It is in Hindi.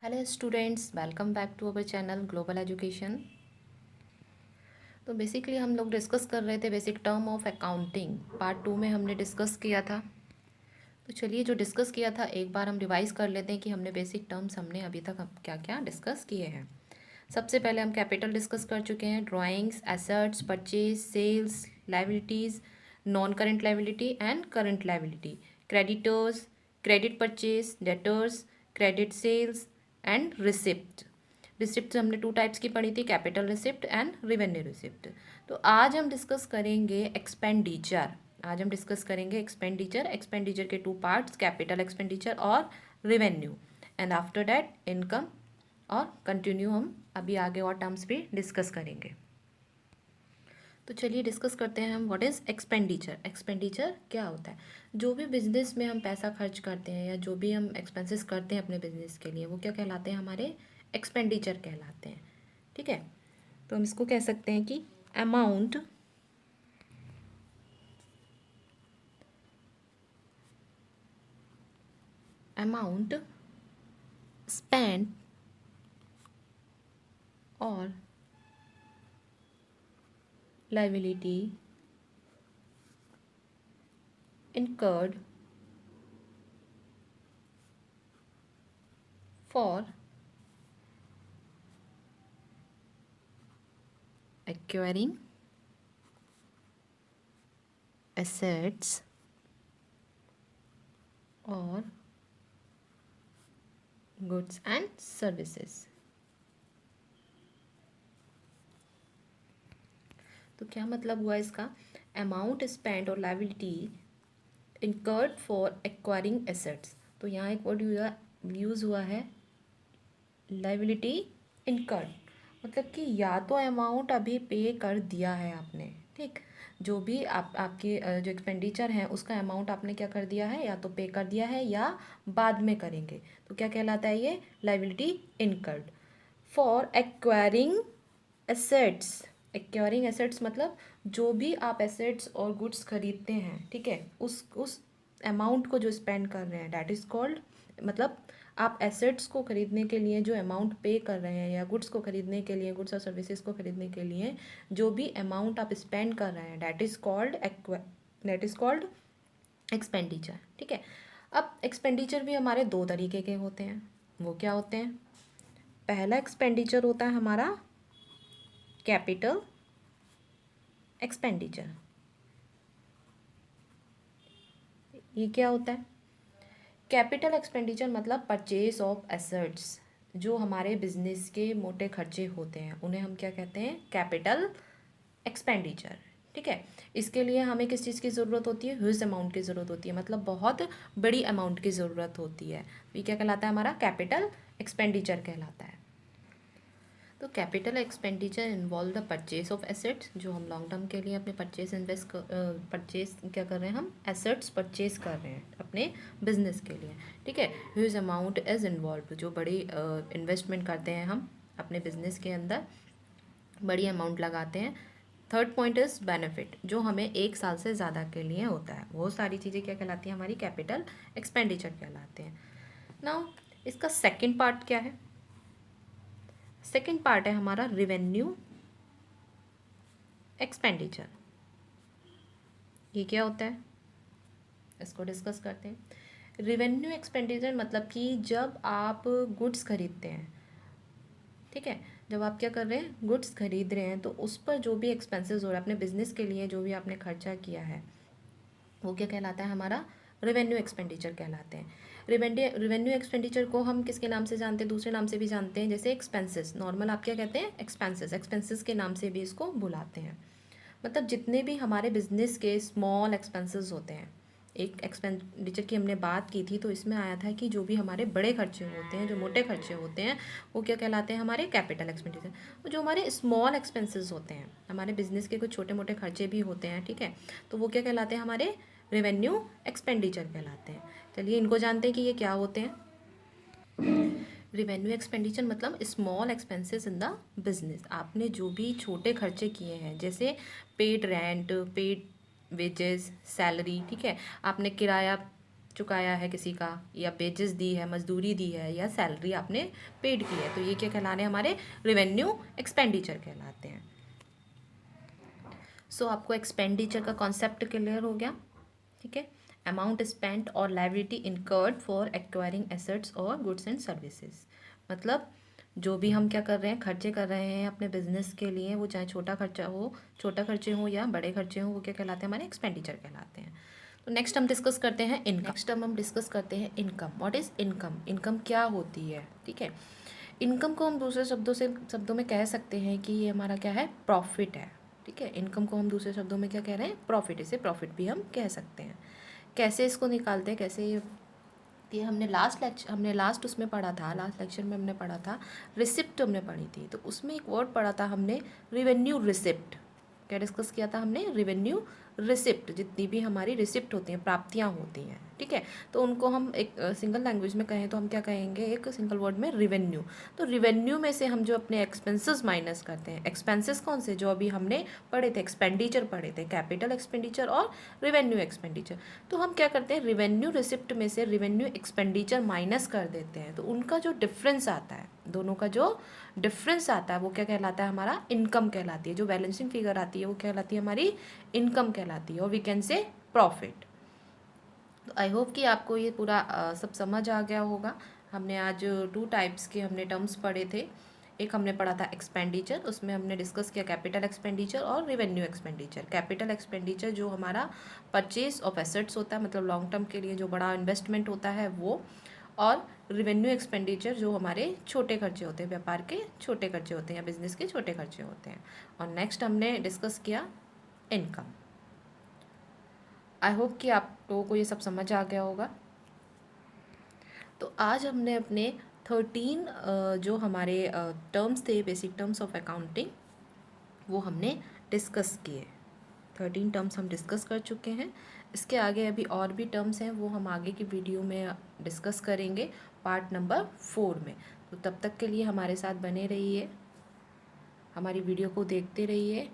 Hello students, welcome back to our channel Global Education. तो बेसिकली हम लोग डिस्कस कर रहे थे basic term of accounting. Part 2 में हमने डिस्कस किया था। तो चलिए, जो डिस्कस किया था एक बार हम रिवाइज कर लेते हैं कि हमने बेसिक टर्म्स हमने अभी तक क्या क्या डिस्कस किए हैं। सबसे पहले हम कैपिटल डिस्कस कर चुके हैं, drawings, assets, purchase, sales, liabilities, non current liability and current liability, creditors, credit purchase, debtors, credit sales and receipt. Receipt हमने 2 टाइप्स की पढ़ी थी, capital receipt and revenue receipt. तो आज हम डिस्कस करेंगे एक्सपेंडिचर। आज हम डिस्कस करेंगे एक्सपेंडिचर। एक्सपेंडिचर के 2 पार्ट्स, कैपिटल एक्सपेंडिचर और revenue, and after that income. और कंटिन्यू हम अभी आगे और टर्म्स भी डिस्कस करेंगे। तो चलिए डिस्कस करते हैं हम व्हाट इज़ एक्सपेंडिचर। एक्सपेंडिचर क्या होता है? जो भी बिजनेस में हम पैसा खर्च करते हैं या जो भी हम एक्सपेंसेस करते हैं अपने बिजनेस के लिए, वो क्या कहलाते हैं? हमारे एक्सपेंडिचर कहलाते हैं। ठीक है, तो हम इसको कह सकते हैं कि अमाउंट स्पेंड और liability incurred for acquiring assets or goods and services। तो क्या मतलब हुआ इसका? अमाउंट स्पेंड और liability incurred for acquiring assets. तो यहाँ एक वर्ड यूज़ हुआ है, लाइबिलिटी इनकर्ड, मतलब कि या तो अमाउंट अभी पे कर दिया है आपने, ठीक, जो भी आपके जो एक्सपेंडिचर हैं उसका अमाउंट आपने क्या कर दिया है, या तो पे कर दिया है या बाद में करेंगे। तो क्या कहलाता है ये? Liability incurred for acquiring assets. Acquiring assets मतलब जो भी आप एसेट्स और गुड्स खरीदते हैं, ठीक है, उस अमाउंट को जो स्पेंड कर रहे हैं, डैट इज़ कॉल्ड, मतलब आप एसेट्स को खरीदने के लिए जो अमाउंट पे कर रहे हैं या गुड्स को खरीदने के लिए, गुड्स और सर्विसेज को खरीदने के लिए जो भी अमाउंट आप स्पेंड कर रहे हैं, दैट इज़ कॉल्ड एक्सपेंडिचर। ठीक है, अब एक्सपेंडिचर भी हमारे 2 तरीके के होते हैं। वो क्या होते हैं? पहला एक्सपेंडिचर होता है हमारा कैपिटल एक्सपेंडिचर। ये क्या होता है? कैपिटल एक्सपेंडिचर मतलब परचेज ऑफ एसेट्स। जो हमारे बिजनेस के मोटे खर्चे होते हैं उन्हें हम क्या कहते हैं? Capital expenditure. ठीक है, इसके लिए हमें किस चीज़ की ज़रूरत होती है? ह्यूज अमाउंट की ज़रूरत होती है, मतलब बहुत बड़ी अमाउंट की ज़रूरत होती है। ये क्या कहलाता है? हमारा कैपिटल एक्सपेंडिचर कहलाता है। तो capital expenditure involve the purchase of assets, जो हम लॉन्ग टर्म के लिए अपने परचेज क्या कर रहे हैं? हम एसेट्स परचेज कर रहे हैं अपने बिजनेस के लिए। ठीक है, ह्यूज अमाउंट इज इन्वॉल्व, जो बड़ी इन्वेस्टमेंट करते हैं हम अपने बिजनेस के अंदर, बड़ी अमाउंट लगाते हैं। थर्ड पॉइंट इज बेनिफिट, जो हमें 1 साल से ज़्यादा के लिए होता है। वो सारी चीज़ें क्या कहलाती हैं? हमारी कैपिटल एक्सपेंडिचर कहलाते हैं। नाउ इसका सेकेंड पार्ट क्या है? सेकेंड पार्ट है हमारा रिवेन्यू एक्सपेंडिचर। ये क्या होता है? इसको डिस्कस करते हैं। रिवेन्यू एक्सपेंडिचर मतलब कि जब आप गुड्स खरीदते हैं, ठीक है, जब आप क्या कर रहे हैं? गुड्स खरीद रहे हैं, तो उस पर जो भी एक्सपेंसेस हो रहा है अपने बिजनेस के लिए, जो भी आपने खर्चा किया है, वो क्या कहलाता है? हमारा रेवेन्यू एक्सपेंडिचर कहलाते हैं। रेवेन्यू एक्सपेंडिचर को हम किसके नाम से जानते हैं? दूसरे नाम से भी जानते हैं, जैसे एक्सपेंसेस। नॉर्मल आप क्या कहते हैं? एक्सपेंसेस। एक्सपेंसेस के नाम से भी इसको बुलाते हैं। मतलब जितने भी हमारे बिजनेस के स्मॉल एक्सपेंसेस होते हैं, एक एक्सपेंडिचर की हमने बात की थी तो इसमें आया था कि जो भी हमारे बड़े खर्चे होते हैं, जो मोटे खर्चे होते हैं, वो क्या कहलाते हैं? हमारे कैपिटल एक्सपेंडिचर। और जो हमारे स्मॉल एक्सपेंसेस होते हैं, हमारे बिजनेस के कुछ छोटे मोटे खर्चे भी होते हैं, ठीक है, तो वो क्या कहलाते हैं? हमारे रेवेन्यू एक्सपेंडिचर कहलाते हैं। चलिए इनको जानते हैं कि ये क्या होते हैं। रिवेन्यू एक्सपेंडिचर मतलब small expenses in the business. आपने जो भी छोटे खर्चे किए हैं, जैसे paid rent, paid wages, salary, ठीक है, आपने किराया चुकाया है किसी का, या वेजेस दी है, मजदूरी दी है, या सैलरी आपने पेड की है, तो ये क्या कहलाने हमारे रेवेन्यू एक्सपेंडिचर कहलाते हैं। सो आपको एक्सपेंडिचर का कॉन्सेप्ट क्लियर हो गया, ठीक है। अमाउंट स्पेंट और liability incurred for acquiring assets और गुड्स एंड सर्विसेज, मतलब जो भी हम क्या कर रहे हैं, खर्चे कर रहे हैं अपने बिजनेस के लिए, वो चाहे छोटा खर्चे हो या बड़े खर्चे हो, वो क्या कहलाते हैं, हमारे एक्सपेंडिचर कहलाते हैं। तो नेक्स्ट हम डिस्कस करते हैं income. What is income? Income क्या होती है, ठीक है। इनकम को हम दूसरे शब्दों में कह सकते हैं कि ये हमारा क्या है, प्रॉफिट है, ठीक है। इनकम को हम दूसरे शब्दों में क्या कह रहे हैं, प्रॉफिट। इसे प्रॉफिट भी हम कह सकते हैं। कैसे इसको निकालते हैं, कैसे ये हमने लास्ट उसमें पढ़ा था, लास्ट लेक्चर में हमने पढ़ा था, रिसिप्ट हमने पढ़ी थी। तो उसमें एक वर्ड पढ़ा था हमने, रिवेन्यू रिसिप्ट। क्या डिस्कस किया था हमने, रिवेन्यू रिसिप्ट। जितनी भी हमारी रिसिप्ट होती हैं, प्राप्तियाँ होती हैं, ठीक है, तो उनको हम एक सिंगल लैंग्वेज में कहें तो हम क्या कहेंगे, एक सिंगल वर्ड में रिवेन्यू। तो रिवेन्यू में से हम जो अपने एक्सपेंसेस माइनस करते हैं, एक्सपेंसेस कौन से, जो अभी हमने पढ़े थे, एक्सपेंडिचर पढ़े थे, कैपिटल एक्सपेंडिचर और रिवेन्यू एक्सपेंडिचर। तो हम क्या करते हैं, रिवेन्यू रिसिप्ट में से रिवेन्यू एक्सपेंडिचर माइनस कर देते हैं, तो उनका जो डिफरेंस आता है, दोनों का जो डिफरेंस आता है, वो क्या कहलाता है, हमारा इनकम कहलाती है। जो बैलेंसिंग फिगर आती है वो कहलाती है हमारी इनकम कहलाती है, और वी कैन से प्रॉफिट। तो आई होप कि आपको ये पूरा सब समझ आ गया होगा। हमने आज 2 टाइप्स के हमने टर्म्स पढ़े थे। एक हमने पढ़ा था एक्सपेंडिचर, उसमें हमने डिस्कस किया कैपिटल एक्सपेंडिचर और रिवेन्यू एक्सपेंडिचर। कैपिटल एक्सपेंडिचर जो हमारा परचेज ऑफ एसेट्स होता है, मतलब लॉन्ग टर्म के लिए जो बड़ा इन्वेस्टमेंट होता है वो, और रिवेन्यू एक्सपेंडिचर जो हमारे छोटे खर्चे होते हैं, व्यापार के छोटे खर्चे होते हैं या बिजनेस के छोटे खर्चे होते हैं। और नेक्स्ट हमने डिस्कस किया इनकम। आई होप कि आप लोगों को ये सब समझ आ गया होगा। तो आज हमने अपने 13 जो हमारे टर्म्स थे, बेसिक टर्म्स ऑफ अकाउंटिंग, वो हमने डिस्कस किए। 13 टर्म्स हम डिस्कस कर चुके हैं। इसके आगे अभी और भी टर्म्स हैं, वो हम आगे की वीडियो में डिस्कस करेंगे पार्ट नंबर 4 में। तो तब तक के लिए हमारे साथ बने रहिए, हमारी वीडियो को देखते रहिए।